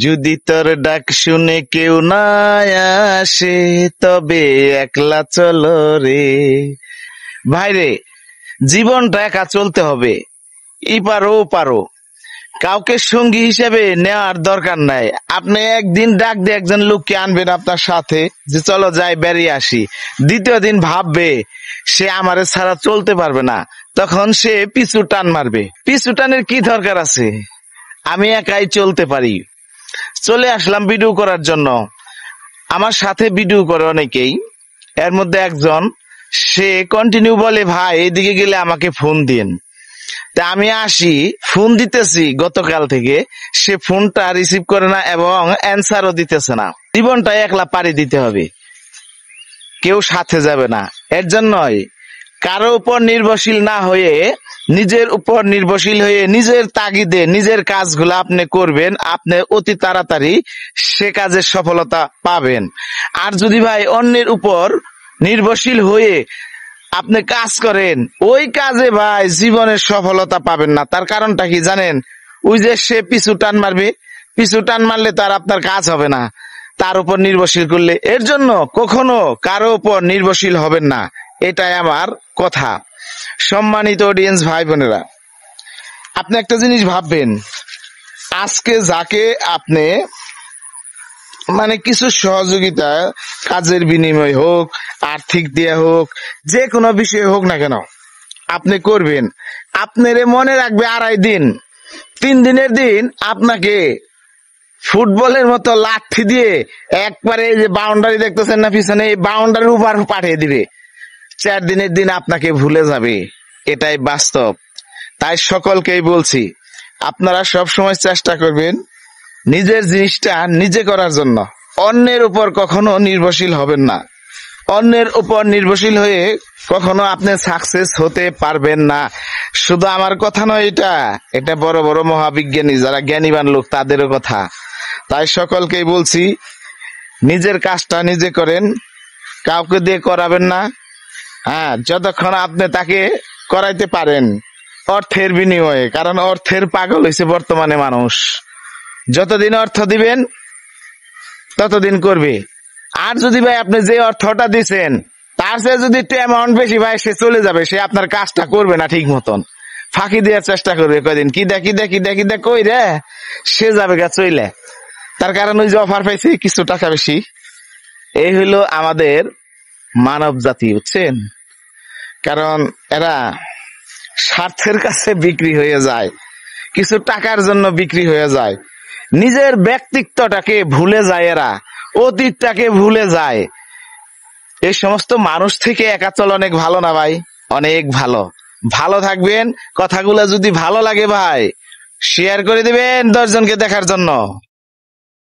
যদি তোর ডাক শুনে কেউ না আসে, তবে একলা চলো রে। ভাইরে, জীবনটা একা চলতে হবে, ইপারো ওপারো, কাউকে সঙ্গী হিসেবে নেওয়ার দরকার নাই। আপনি একদিন ডাক দিয়ে একজন লোককে আনবেন আপনার সাথে, যে চলো যাই বেরিয়ে আসি। দ্বিতীয় দিন ভাববে সে আমারে ছাড়া চলতে পারবে না, তখন সে পিছু টান মারবে। পিছু টানের কি দরকার আছে? আমি একাই চলতে পারি। চলে আসলাম ভিডিও করার জন্য। আমার সাথে ভিডিও করে অনেকেই, এর মধ্যে একজন সে কন্টিনিউ বলে ভাই এদিকে গেলে আমাকে ফোন দিন। তা আমি আসি, ফোন দিতেছি গতকাল থেকে, সে ফোনটা রিসিভ করে না এবং অ্যান্সারও দিতেছে না। জীবনটা একলা পাড়ি দিতে হবে, কেউ সাথে যাবে না। এর জন্যই কারো উপর নির্ভরশীল না হয়ে নিজের উপর নির্ভরশীল হয়ে নিজের তাগিদে নিজের কাজগুলো আপনি করবেন, আপনি অতি তাড়াতাড়ি সে কাজের সফলতা পাবেন। আর যদি ভাই অন্যের উপর নির্ভরশীল হয়ে আপনি কাজ করেন, ওই কাজে ভাই জীবনের সফলতা পাবেন না। তার কারণটা কি জানেন? ওই যে সে পিছু টান মারবে, পিছু টান মারলে তার আপনার কাজ হবে না তার উপর নির্ভরশীল করলে। এর জন্য কখনো কারো উপর নির্ভরশীল হবেন না, এটাই আমার কথা। সম্মানিত অডিয়েন্স ভাই বোনেরা, আপনি একটা জিনিস ভাববেন, আজকে যাকে আপনি মানে কিছু সহযোগিতা, কাজের বিনিময় হোক, আর্থিক দিয়ে হোক, যে কোনো বিষয়ে হোক না কেন আপনি করবেন, আপনারে মনে রাখবে 2.5 দিন, 3 দিনের দিন আপনাকে ফুটবলের মতো লাঠি দিয়ে একবারে যে বাউন্ডারি দেখতেছেন না পিছনে, এই বাউন্ডারির উপর পাঠিয়ে দিবে। 4 দিনের দিন আপনাকে ভুলে যাবে, এটাই বাস্তব। তাই সকলকেই বলছি, আপনারা সব সময় চেষ্টা করবেন নিজের জিনিসটা নিজে করার জন্য। অন্যের উপর কখনো নির্ভরশীল হবেন না। অন্যের উপর নির্ভরশীল হয়ে কখনো আপনি সাকসেস হতে পারবেন না। শুধু আমার কথা নয়, এটা বড় বড় মহাবিজ্ঞানী যারা জ্ঞানীবান লোক তাদেরও কথা। তাই সকলকেই বলছি, নিজের কাজটা নিজে করেন, কাউকে দিয়ে করাবেন না। হ্যাঁ, যতক্ষণ আপনি তাকে করাইতে পারেন অর্থের বিনিময়ে, কারণ অর্থের পাগল হয়েছে বর্তমানে মানুষ। যতদিন অর্থ দিবেন ততদিন করবে। আর যদি ভাই আপনি যে অর্থটা দিচ্ছেন তার চেয়ে যদি একটু অ্যামাউন্ট বেশি, ভাই সে চলে যাবে, সে আপনার কাজটা করবে না ঠিক মতন, ফাঁকি দেওয়ার চেষ্টা করবে কয়দিন, কি দেখ কই রে, সে যাবে গা চইলে। তার কারণ ওই যে অফার পাইছে কিছু টাকা বেশি। এই হইলো আমাদের মানব জাতি, বুঝছেন? কারণ এরা স্বার্থের কাছে বিক্রি হয়ে যায়, কিছু টাকার জন্য বিক্রি হয়ে যায়, নিজের ব্যক্তিত্বটাকে ভুলে যায়, এরা অতীতটাকে ভুলে যায়। এই সমস্ত মানুষ থেকে একা চল অনেক ভালো না ভাই, অনেক ভালো। ভালো থাকবেন। কথাগুলো যদি ভালো লাগে ভাই শেয়ার করে দিবেন 10 জনকে দেখার জন্য।